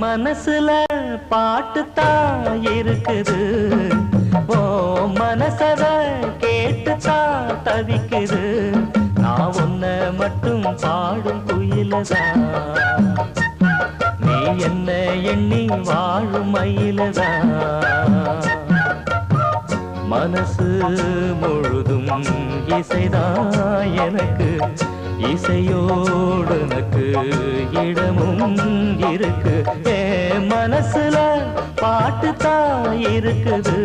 மனசுல பாட்டுத்தான் இருக்குது, ஓ மனசத கேட்டுத்தான் தவிக்குது. நான் உன்னை மட்டும் பாடும் குயிலதான், நீ என்ன எண்ணி வாழும் மயிலதான். மனசு முழுதும் இசைதான் எனக்கு, இசையோடு எனக்கு இடமும் இருக்கு. மனசுல பாட்டுத்தான் இருக்குது.